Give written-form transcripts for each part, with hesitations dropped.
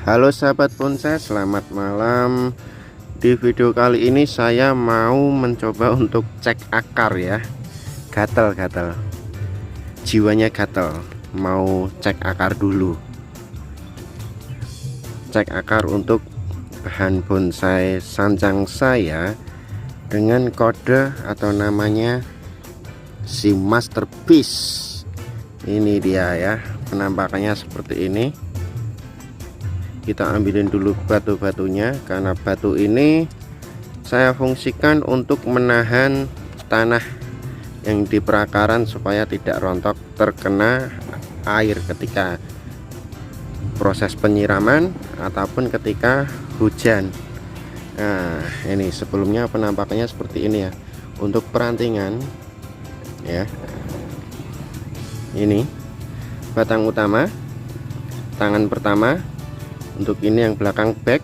Halo sahabat bonsai, selamat malam. Di video kali ini saya mau mencoba untuk cek akar ya. Gatel-gatel, jiwanya gatel, mau cek akar dulu. Cek akar untuk bahan bonsai sanjang saya dengan kode atau namanya si masterpiece. Ini dia ya, penampakannya seperti ini. Kita ambilin dulu batu-batunya, karena batu ini saya fungsikan untuk menahan tanah yang di perakaran supaya tidak rontok terkena air ketika proses penyiraman ataupun ketika hujan. Nah, ini sebelumnya penampakannya seperti ini ya. Untuk perantingan ya, ini batang utama, tangan pertama. Untuk ini yang belakang back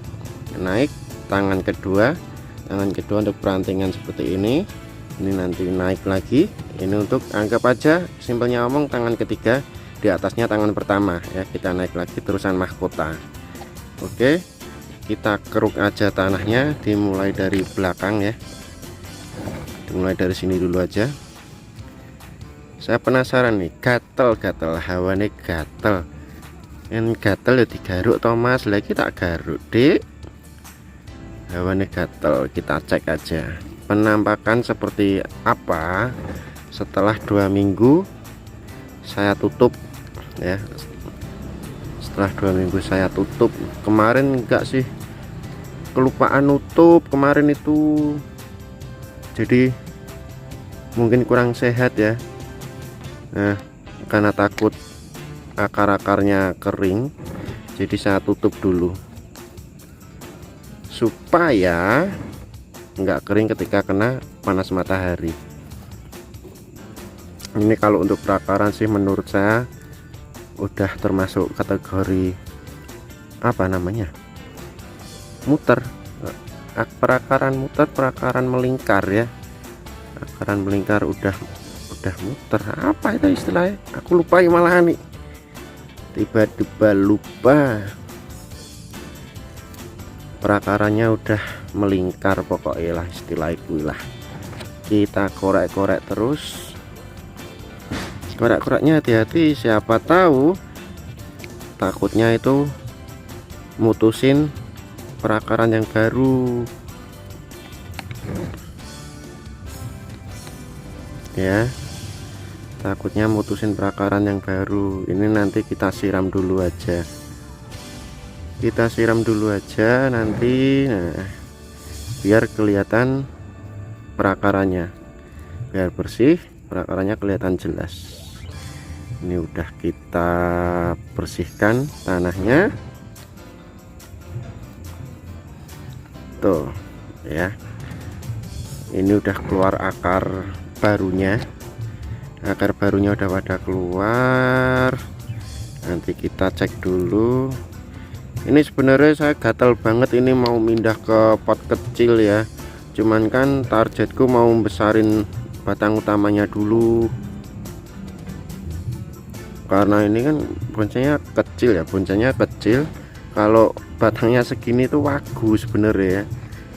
naik, tangan kedua untuk perantingan seperti ini nanti naik lagi. Ini untuk anggap aja simpelnya ngomong tangan ketiga, di atasnya tangan pertama ya, kita naik lagi terusan mahkota. Oke, kita keruk aja tanahnya, dimulai dari belakang ya, dimulai dari sini dulu aja. Saya penasaran nih, gatel-gatel, hawane gatel. Yang gatel ya digaruk Thomas, lagi tak garuk dik, hawane gatel. Kita cek aja penampakan seperti apa setelah 2 minggu saya tutup ya. Setelah 2 minggu saya tutup, kemarin enggak sih, kelupaan nutup kemarin itu, jadi mungkin kurang sehat ya. Nah, karena takut akar-akarnya kering, jadi saya tutup dulu supaya nggak kering ketika kena panas matahari. Ini kalau untuk perakaran sih menurut saya udah termasuk kategori apa namanya, muter, perakaran muter, perakaran melingkar ya. Akaran melingkar udah muter, apa itu istilahnya, aku lupa ya malahan nih, tiba-tiba lupa. Perakarannya udah melingkar pokoknya lah, istilah itu lah. Kita korek-korek terus, korek-koreknya hati-hati, siapa tahu takutnya itu mutusin perakaran yang baru ya, takutnya mutusin perakaran yang baru. Ini nanti kita siram dulu aja, nanti. Nah, biar kelihatan perakarannya, biar bersih, perakarannya kelihatan jelas. Ini udah kita bersihkan tanahnya tuh ya. Ini udah keluar akar barunya, udah pada keluar. Nanti kita cek dulu. Ini sebenarnya saya gatal banget ini mau pindah ke pot kecil ya, cuman kan targetku mau besarin batang utamanya dulu, karena ini kan bonsainya kecil. Kalau batangnya segini tuh wagu sebenarnya ya,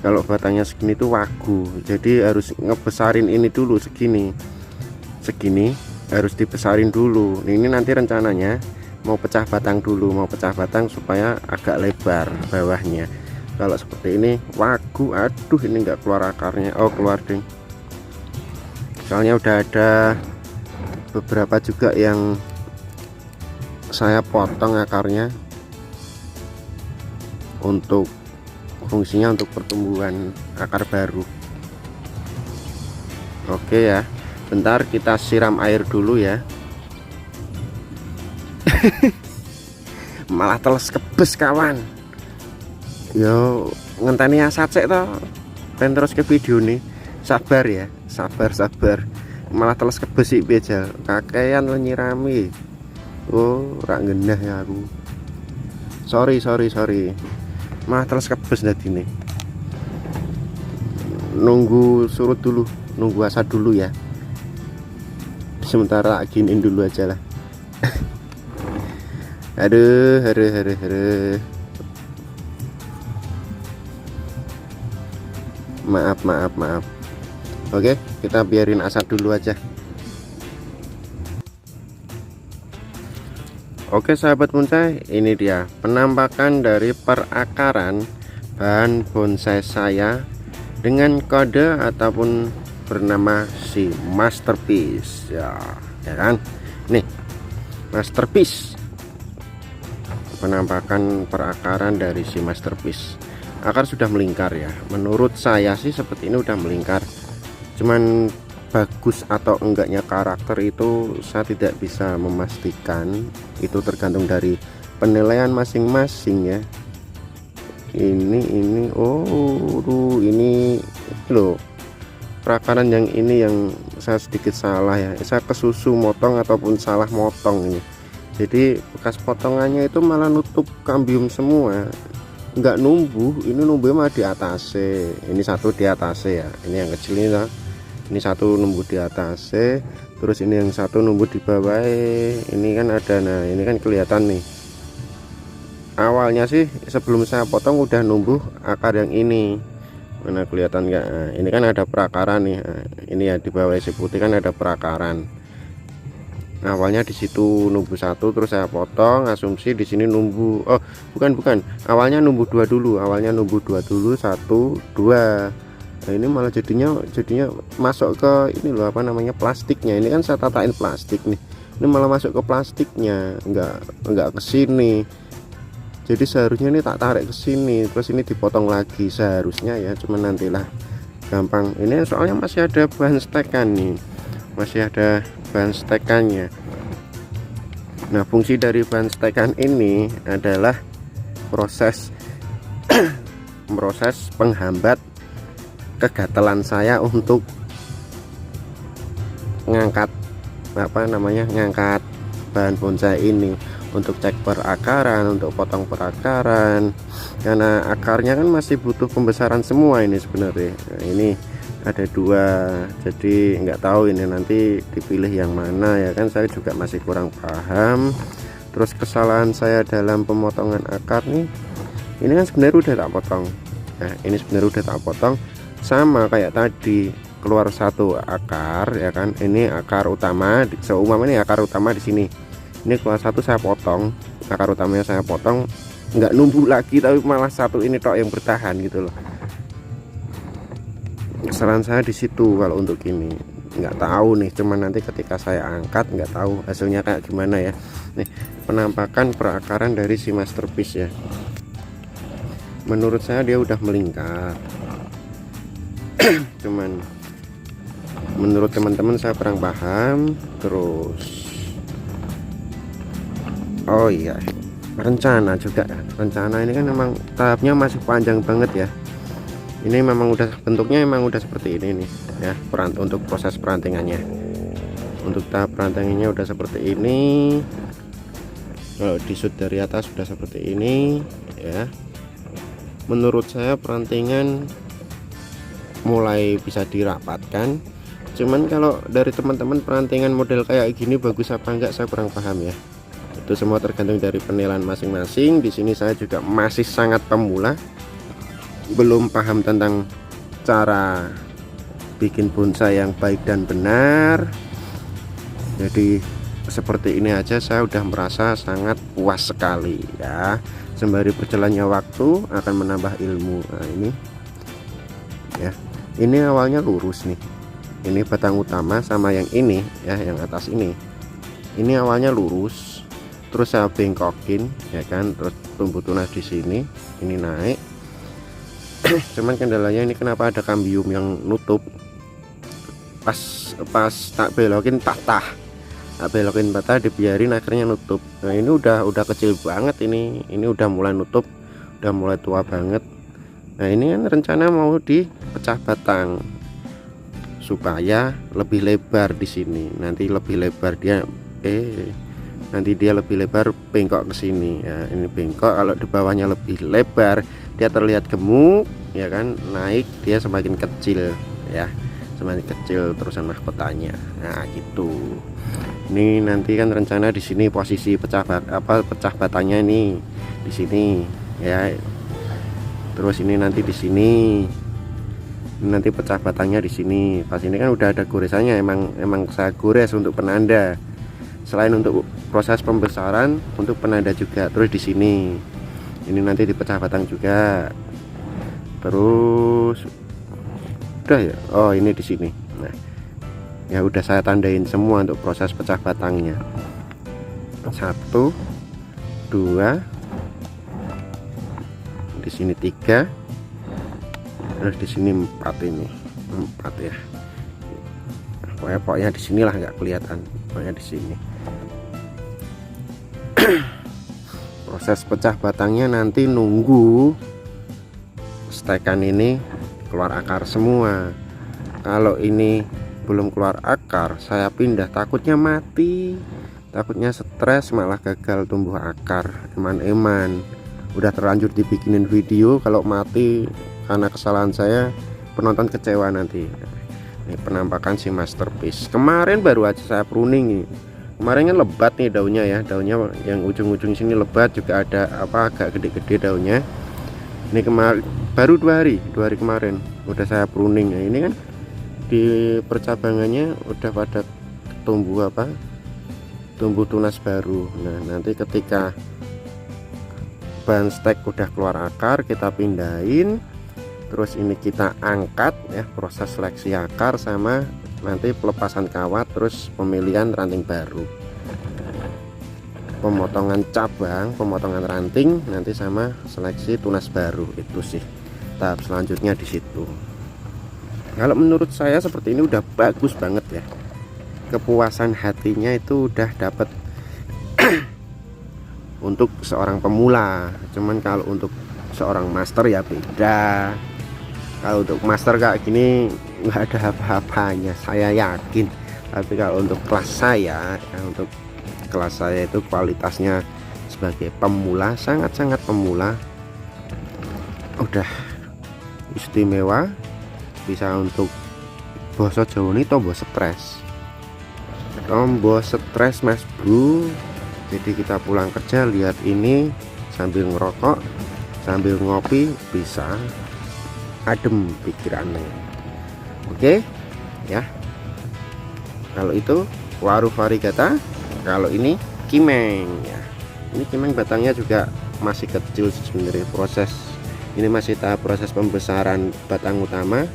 kalau batangnya segini tuh wagu, jadi harus ngebesarin ini dulu. Segini harus dibesarin dulu. Ini nanti rencananya mau pecah batang dulu, supaya agak lebar bawahnya. Kalau seperti ini wagu, aduh ini enggak keluar akarnya. Oh keluar ding, soalnya udah ada beberapa juga yang saya potong akarnya untuk fungsinya untuk pertumbuhan akar baru. Oke ya, bentar kita siram air dulu ya. Malah teles kebes kawan. Yo ngenteni asat sik to, ben terus ke video nih. Sabar ya, sabar. Malah teles kebes sik bejal, kakean lo nyirami. Oh rak genah ya aku, sorry. Malah teles kebes dadine. Nunggu surut dulu, nunggu asat dulu ya. Sementara giniin dulu aja lah. Aduh. maaf. Oke, kita biarin asap dulu aja. Oke sahabat bonsai, ini dia penampakan dari perakaran bahan bonsai saya dengan kode ataupun bernama si Masterpiece ya kan. Nih Masterpiece, penampakan perakaran dari si Masterpiece. Akar sudah melingkar ya, menurut saya sih seperti ini udah melingkar, cuman bagus atau enggaknya karakter itu saya tidak bisa memastikan, itu tergantung dari penilaian masing-masing ya. Ini ini loh, perakaran yang ini yang saya sedikit salah ya, saya kesusu motong ataupun salah motong ini, jadi bekas potongannya itu malah nutup kambium semua, nggak numbuh. Ini numbuh mah di atas, ini satu di atas ya, ini yang kecil ini lah. Ini satu numbuh di atas, terus ini yang satu numbuh di bawah. Ini kan ada, nah ini kan kelihatan nih. Awalnya sih sebelum saya potong udah numbuh akar yang ini. Mana kelihatan nggak? Nah, ini kan ada perakaran nih. Nah, ini ya di bawah si putih kan ada perakaran. Awalnya di situ numbuh satu, terus saya potong, asumsi di sini numbuh. Oh, bukan. Awalnya numbuh dua dulu. Awalnya numbuh dua dulu, satu, dua. Nah, ini malah jadinya masuk ke ini loh, apa namanya, plastiknya. Ini kan saya tatain plastik nih, ini malah masuk ke plastiknya, enggak ke sini. Jadi seharusnya ini tak tarik ke sini, terus ini dipotong lagi seharusnya ya, cuman nantilah gampang. Ini soalnya masih ada bahan stekan nih, masih ada bahan stekannya. Nah, fungsi dari bahan stekan ini adalah proses penghambat kegatelan saya untuk ngangkat ngangkat bahan bonsai ini, untuk cek perakaran, untuk potong perakaran, karena akarnya kan masih butuh pembesaran semua ini sebenarnya. Nah, ini ada dua, jadi nggak tahu ini nanti dipilih yang mana ya kan, saya juga masih kurang paham. Terus kesalahan saya dalam pemotongan akar nih, ini kan sebenarnya udah tak potong. Nah, ini sebenarnya udah tak potong, sama kayak tadi, keluar satu akar ya kan. Ini akar utama, seumpama ini akar utama di sini, ini keluar satu, saya potong akar utamanya, saya potong, nggak numbuh lagi, tapi malah satu ini tok yang bertahan gitu loh. Kesalahan saya di situ. Kalau untuk ini nggak tahu nih, cuman nanti ketika saya angkat nggak tahu hasilnya kayak gimana ya. Nih penampakan perakaran dari si Masterpiece ya, menurut saya dia udah melingkar. Cuman menurut teman-teman saya kurang paham. Terus oh iya, rencana juga ya. Rencana ini kan memang tahapnya masih panjang banget ya. Ini memang udah bentuknya memang udah seperti ini nih ya, untuk proses perantingannya. Untuk tahap perantingannya udah seperti ini. Kalau disut dari atas sudah seperti ini ya. Menurut saya perantingan mulai bisa dirapatkan, cuman kalau dari teman-teman perantingan model kayak gini bagus apa enggak saya kurang paham ya. Itu semua tergantung dari penilaian masing-masing. Di sini saya juga masih sangat pemula, belum paham tentang cara bikin bonsai yang baik dan benar. Jadi seperti ini aja saya udah merasa sangat puas sekali ya. Sembari berjalannya waktu akan menambah ilmu. Nah ini ya, ini awalnya lurus nih, ini batang utama sama yang ini ya, yang atas ini awalnya lurus, terus saya bengkokin ya kan, terus tumbuh tunas di sini, ini naik. Cuman kendalanya ini kenapa ada kambium yang nutup, pas tak belokin patah, dibiarin akhirnya nutup. Nah ini udah kecil banget, ini udah mulai nutup, udah mulai tua banget. Nah ini kan rencana mau dipecah batang supaya lebih lebar di sini, nanti lebih lebar dia lebih lebar, bengkok ke sini ya. Ini bengkok, kalau di bawahnya lebih lebar dia terlihat gemuk ya kan, naik dia semakin kecil ya, semakin kecil terusan mahkotanya. Nah gitu. Ini nanti kan rencana di sini posisi pecah batangnya ini di sini ya. Terus ini nanti di sini Nanti pecah batangnya di sini. Pas ini kan udah ada goresannya, emang saya gores untuk penanda. Selain untuk proses pembesaran, untuk penanda juga. Terus di sini ini nanti dipecah batang juga. Terus udah ya. Oh, ini di sini. Nah, ya udah saya tandain semua untuk proses pecah batangnya. 1 2, di sini 3, terus di sini 4, ini 4 ya. Pokoknya di sinilah, nggak kelihatan, pokoknya di sini. Proses pecah batangnya nanti nunggu stekan ini keluar akar semua. Kalau ini belum keluar akar, saya pindah, takutnya mati, takutnya stres malah gagal tumbuh akar. Eman-eman udah terlanjur dibikinin video, kalau mati karena kesalahan saya, penonton kecewa nanti. Ini penampakan si masterpiece. Kemarin baru aja saya pruning nih. Kemarin kan lebat nih daunnya ya, daunnya yang ujung-ujung sini lebat, juga ada agak gede-gede daunnya. Ini kemarin baru 2 hari kemarin udah saya pruning. Nah, ini kan di percabangannya udah pada tumbuh tumbuh tunas baru. Nah, nanti ketika bahan stek udah keluar akar, kita pindahin, terus ini kita angkat ya, proses seleksi akar sama nanti pelepasan kawat, terus pemilihan ranting baru, pemotongan cabang, pemotongan ranting, nanti sama seleksi tunas baru. Itu sih tahap selanjutnya di situ. Kalau menurut saya seperti ini udah bagus banget ya, kepuasan hatinya itu udah dapat. Untuk seorang pemula, cuman kalau untuk seorang master ya beda. Kalau untuk master kayak gini nggak ada apa-apanya, saya yakin. Tapi kalau untuk kelas saya ya, untuk kelas saya itu kualitasnya sebagai pemula, sangat-sangat pemula, udah istimewa. Bisa untuk boso Jawa ini tombo stres mas bro. Jadi kita pulang kerja lihat ini sambil ngerokok, sambil ngopi, bisa adem pikirannya. Oke ya, kalau itu waru varigata, kalau ini kimeng ya. Ini kimeng batangnya juga masih kecil sebenarnya. Proses ini masih tahap proses pembesaran batang utama,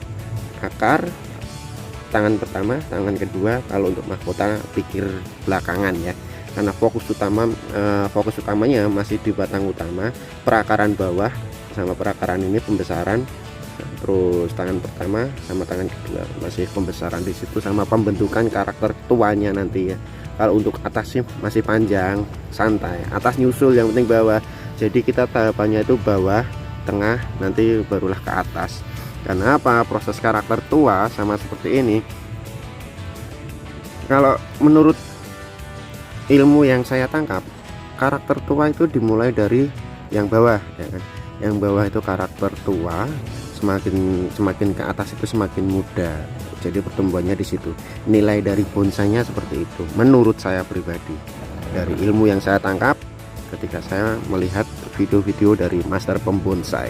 akar, tangan pertama, tangan kedua. Kalau untuk mahkota pikir belakangan ya, karena fokus utamanya masih di batang utama, perakaran bawah sama perakaran ini pembesaran. Terus tangan pertama sama tangan kedua masih pembesaran di situ, sama pembentukan karakter tuanya nanti ya. Kalau untuk atas sih masih panjang, santai, atas nyusul, yang penting bawah. Jadi kita tahapannya itu bawah, tengah, nanti barulah ke atas. Karena apa? Proses karakter tua sama seperti ini, kalau menurut ilmu yang saya tangkap, karakter tua itu dimulai dari yang bawah ya kan? Yang bawah itu karakter tua, semakin ke atas itu semakin muda. Jadi pertumbuhannya di situ. Nilai dari bonsainya seperti itu menurut saya pribadi, dari ilmu yang saya tangkap ketika saya melihat video-video dari master pembonsai.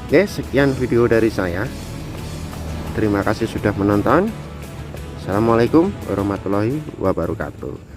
Oke, sekian video dari saya. Terima kasih sudah menonton. Assalamualaikum warahmatullahi wabarakatuh.